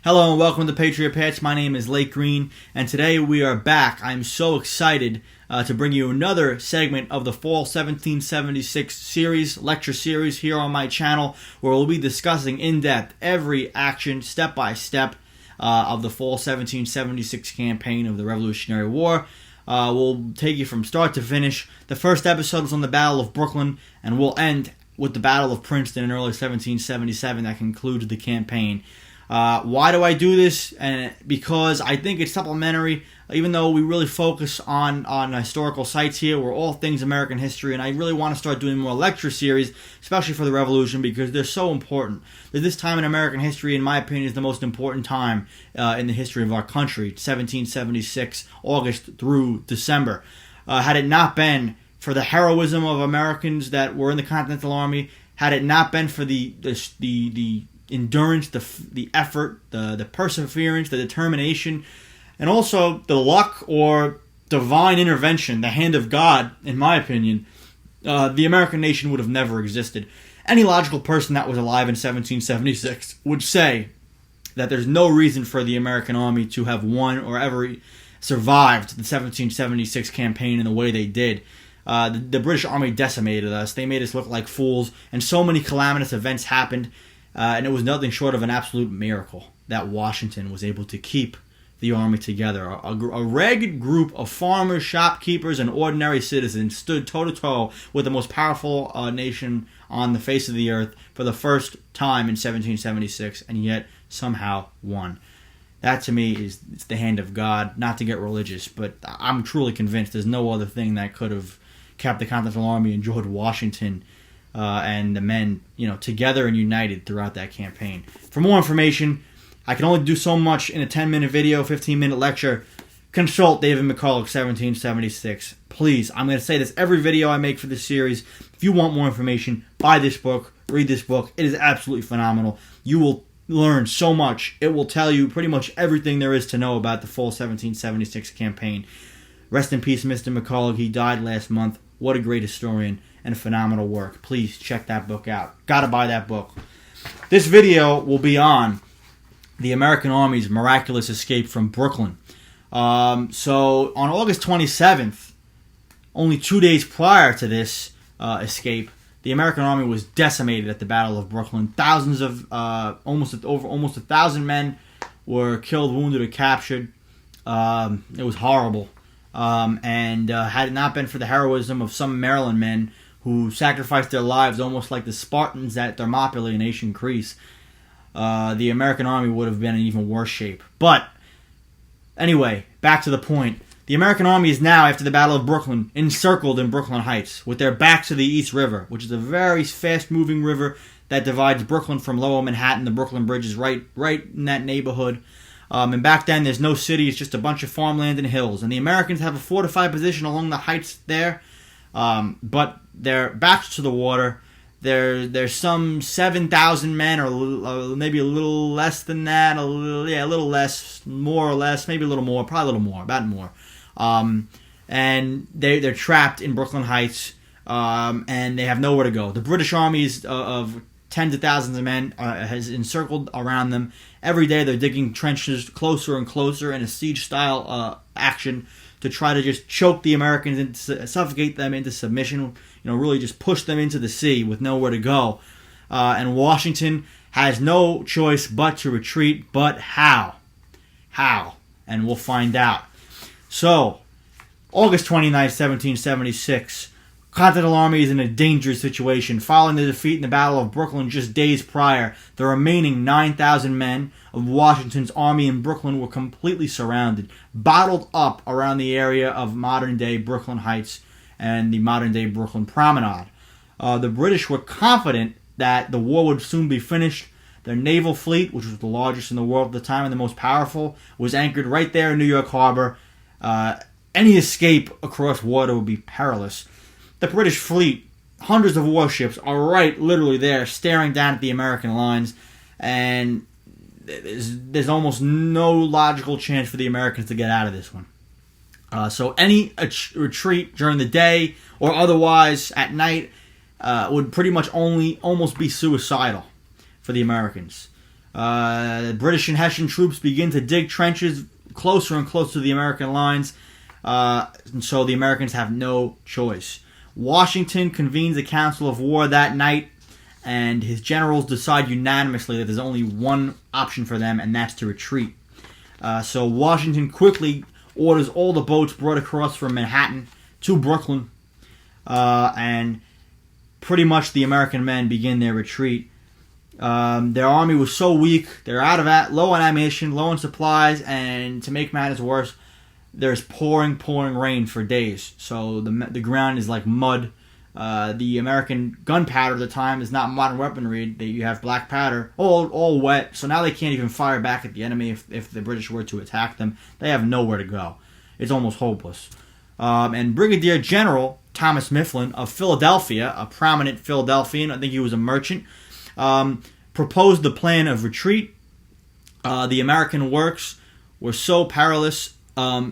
Hello and welcome to Patriot Pats. My name is Lake Green, and today we are back. I'm so excited to bring you another segment of the Fall 1776 series, lecture series here on my channel, where we'll be discussing in depth every action, step by step, of the Fall 1776 campaign of the Revolutionary War. We'll take you from start to finish. The first episode was on the Battle of Brooklyn, and we'll end with the Battle of Princeton in early 1777 that concludes the campaign. Why do I do this? Because I think it's supplementary, even though we really focus on historical sites here. We're all things American history, and I really want to start doing more lecture series, especially for the Revolution, because they're so important. This time in American history, in my opinion, is the most important time in the history of our country, 1776, August through December. Had it not been for the heroism of Americans that were in the Continental Army, had it not been for the endurance, the effort, the perseverance, the determination, and also the luck or divine intervention, the hand of God, in my opinion, the American nation would have never existed. Any logical person that was alive in 1776 would say that there's no reason for the American army to have won or ever survived the 1776 campaign in the way they did. The British Army decimated us. They made us look like fools, and so many calamitous events happened. And it was nothing short of an absolute miracle that Washington was able to keep the army together. A ragged group of farmers, shopkeepers, and ordinary citizens stood toe-to-toe with the most powerful nation on the face of the earth for the first time in 1776, and yet somehow won. That, to me, is it's the hand of God. Not to get religious, but I'm truly convinced there's no other thing that could have kept the Continental Army and George Washington and the men, together and united throughout that campaign. For more information, I can only do so much in a 10-minute video, 15-minute lecture. Consult David McCulloch, 1776. Please, I'm going to say this every video I make for this series. If you want more information, buy this book, read this book. It is absolutely phenomenal. You will learn so much. It will tell you pretty much everything there is to know about the Fall 1776 campaign. Rest in peace, Mr. McCulloch. He died last month. What a great historian and phenomenal work. Please check that book out. Gotta buy that book. This video will be on the American Army's miraculous escape from Brooklyn. So on August 27th, only 2 days prior to this escape, the American Army was decimated at the Battle of Brooklyn. Thousands of almost 1,000 men were killed, wounded, or captured. It was horrible. And had it not been for the heroism of some Maryland men who sacrificed their lives almost like the Spartans at Thermopylae in ancient Greece, the American army would have been in even worse shape. But anyway, back to the point. The American army is now, after the Battle of Brooklyn, encircled in Brooklyn Heights, with their backs to the East River, which is a very fast-moving river that divides Brooklyn from Lower Manhattan. The Brooklyn Bridge is right in that neighborhood. And back then, there's no city. It's just a bunch of farmland and hills. And the Americans have a fortified position along the heights there. But they're backs to the water. There's some 7,000 men, or maybe a little less than that. A little less, more or less, maybe a little more, probably a little more, about more. And they're trapped in Brooklyn Heights, and they have nowhere to go. The British armies of tens of thousands of men has encircled around them. Every day they're digging trenches closer and closer in a siege-style action to try to just choke the Americans and suffocate them into submission. Really just push them into the sea with nowhere to go. And Washington has no choice but to retreat. But how? How? And we'll find out. So, August 29th, 1776, Continental Army is in a dangerous situation. Following the defeat in the Battle of Brooklyn just days prior, the remaining 9,000 men of Washington's army in Brooklyn were completely surrounded, bottled up around the area of modern-day Brooklyn Heights and the modern-day Brooklyn Promenade. The British were confident that the war would soon be finished. Their naval fleet, which was the largest in the world at the time and the most powerful, was anchored right there in New York Harbor. Any escape across water would be perilous. The British fleet, hundreds of warships, are right literally there staring down at the American lines, and there's almost no logical chance for the Americans to get out of this one. So any retreat during the day or otherwise at night would pretty much almost be suicidal for the Americans. British and Hessian troops begin to dig trenches closer and closer to the American lines, and so the Americans have no choice. Washington convenes a council of war that night, and his generals decide unanimously that there's only one option for them, and that's to retreat. So Washington quickly orders all the boats brought across from Manhattan to Brooklyn, and pretty much the American men begin their retreat. Their army was so weak, they're low on ammunition, low on supplies, and to make matters worse, there's pouring rain for days. So the ground is like mud. The American gunpowder at the time is not modern weaponry. You have black powder, all wet. So now they can't even fire back at the enemy if the British were to attack them. They have nowhere to go. It's almost hopeless. And Brigadier General Thomas Mifflin of Philadelphia, a prominent Philadelphian, I think he was a merchant, proposed the plan of retreat. The American works were so perilous,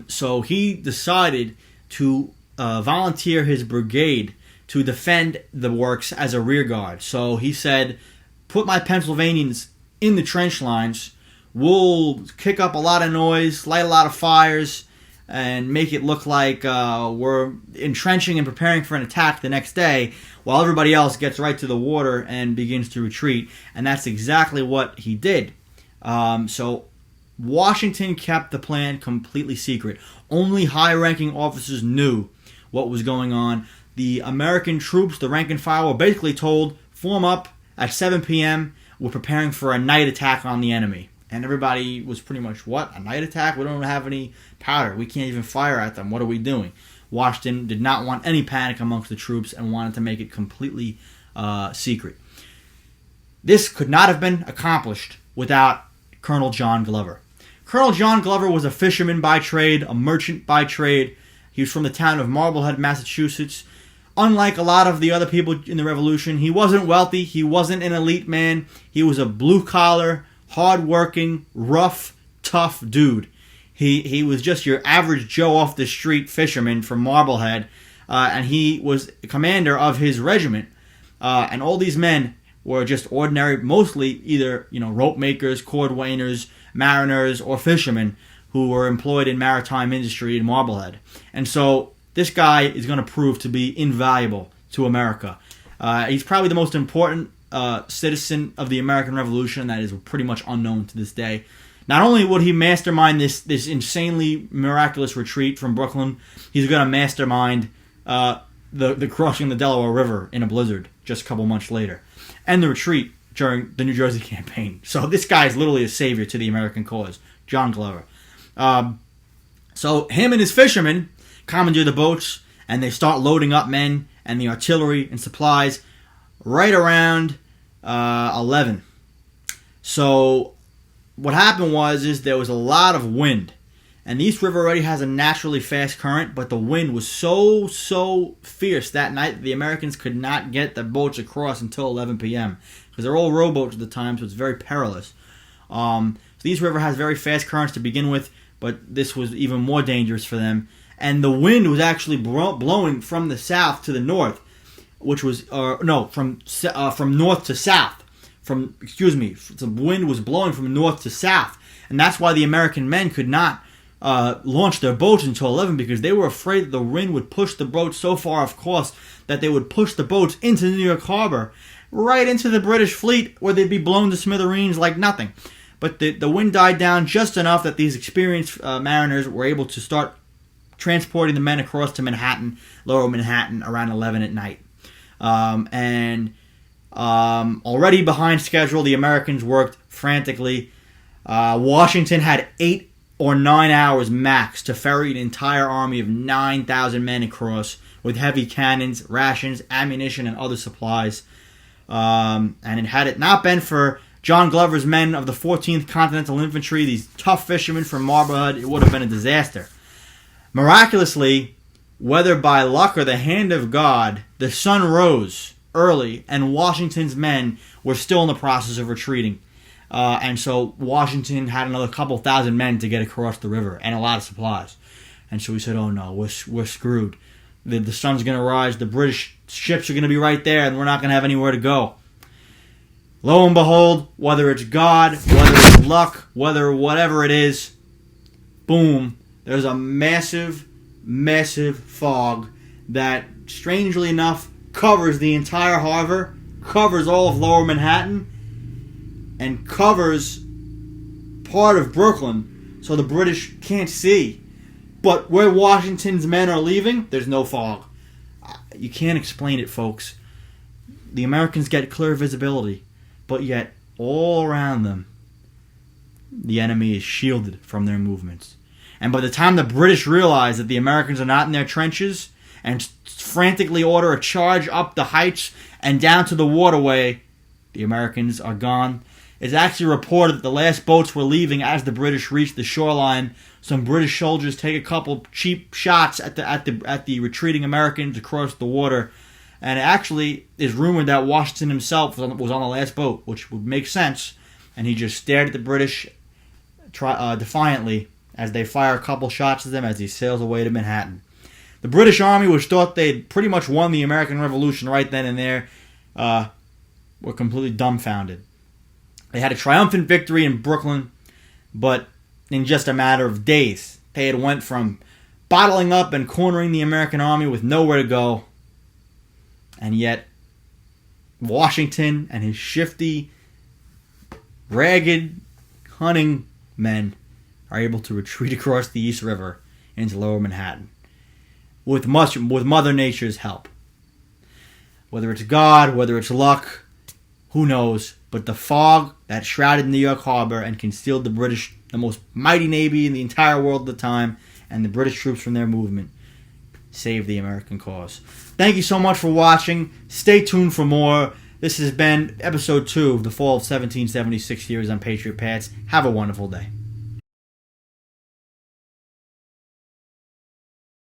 so he decided to volunteer his brigade to defend the works as a rear guard. So he said, put my Pennsylvanians in the trench lines, we'll kick up a lot of noise, light a lot of fires, and make it look like we're entrenching and preparing for an attack the next day, while everybody else gets right to the water and begins to retreat. And that's exactly what he did. So Washington kept the plan completely secret. Only high-ranking officers knew what was going on. The American troops, the rank and file, were basically told, form up at 7 p.m. We're preparing for a night attack on the enemy. And everybody was pretty much, what? A night attack? We don't have any powder. We can't even fire at them. What are we doing? Washington did not want any panic amongst the troops and wanted to make it completely secret. This could not have been accomplished without Colonel John Glover. Colonel John Glover was a fisherman by trade, a merchant by trade. He was from the town of Marblehead, Massachusetts. Unlike a lot of the other people in the Revolution, he wasn't wealthy. He wasn't an elite man. He was a blue-collar, hard-working, rough, tough dude. He was just your average Joe off the street fisherman from Marblehead, and he was commander of his regiment. And all these men were just ordinary, mostly either rope makers, cordwainers, mariners, or fishermen who were employed in maritime industry in Marblehead. And so this guy is going to prove to be invaluable to America. He's probably the most important citizen of the American Revolution that is pretty much unknown to this day. Not only would he mastermind this insanely miraculous retreat from Brooklyn, he's going to mastermind the crossing the Delaware River in a blizzard just a couple months later, and the retreat during the New Jersey campaign. So this guy is literally a savior to the American cause, John Glover. So him and his fishermen commandeer the boats, and they start loading up men and the artillery and supplies right around 11. So what happened is there was a lot of wind, and the East River already has a naturally fast current, but the wind was so fierce that night that the Americans could not get the boats across until 11 p.m. because they're all rowboats at the time, so it's very perilous. So the East River has very fast currents to begin with, but this was even more dangerous for them. And the wind was actually blowing from the south to the north, which was from north to south. The wind was blowing from north to south, and that's why the American men could not launch their boats until 11, because they were afraid that the wind would push the boats so far off course that they would push the boats into New York Harbor, right into the British fleet, where they'd be blown to smithereens like nothing. But the wind died down just enough that these experienced mariners were able to start transporting the men across to Manhattan, lower Manhattan, around 11 at night. Already behind schedule, the Americans worked frantically. Washington had 8 or 9 hours max to ferry an entire army of 9,000 men across with heavy cannons, rations, ammunition, and other supplies. And had it not been for John Glover's men of the 14th Continental Infantry, these tough fishermen from Marblehead, it would have been a disaster. Miraculously, whether by luck or the hand of God, the sun rose early, and Washington's men were still in the process of retreating. And so Washington had another couple thousand men to get across the river, and a lot of supplies. And so he said, oh no, we're screwed. The sun's going to rise, the British ships are going to be right there, and we're not going to have anywhere to go. Lo and behold, whether it's God, whether it's luck, whatever it is, boom, there's a massive, massive fog that, strangely enough, covers the entire harbor, covers all of lower Manhattan, and covers part of Brooklyn, so the British can't see. But where Washington's men are leaving, there's no fog. You can't explain it, folks. The Americans get clear visibility, but yet all around them, the enemy is shielded from their movements. And by the time the British realize that the Americans are not in their trenches and frantically order a charge up the heights and down to the waterway, the Americans are gone. It's actually reported that the last boats were leaving as the British reached the shoreline. Some British soldiers take a couple cheap shots at the retreating Americans across the water, and it actually is rumored that Washington himself was on the last boat, which would make sense. And he just stared at the British defiantly as they fire a couple shots at them as he sails away to Manhattan. The British Army, which thought they'd pretty much won the American Revolution right then and there, were completely dumbfounded. They had a triumphant victory in Brooklyn, but in just a matter of days, they had went from bottling up and cornering the American army with nowhere to go, and yet Washington and his shifty, ragged, cunning men are able to retreat across the East River into lower Manhattan with Mother Nature's help. Whether it's God, whether it's luck, who knows? But the fog that shrouded New York Harbor and concealed the British, the most mighty navy in the entire world at the time, and the British troops from their movement, saved the American cause. Thank you so much for watching. Stay tuned for more. This has been episode 2 of the Fall of 1776 series on Patriot Pats. Have a wonderful day.